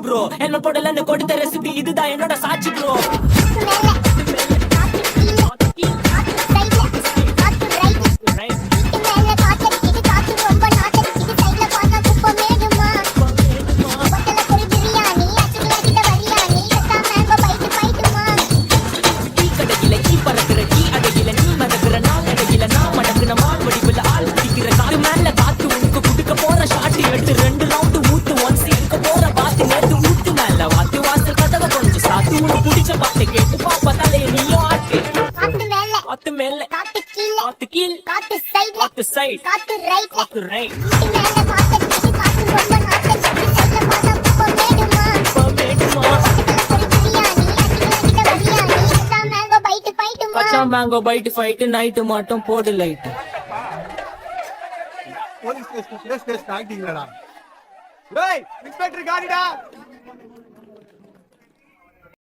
Bro helmet போடலன்னு கொடுத்த recipe இதுதான் என்னோட சாட்சி bro mango byte fight night மட்டும் போடு லைட் போலீஸ் ஸ்டேஷன் ஆக்டிங்களா? டேய் இன்ஸ்பெக்டர் காடிடா.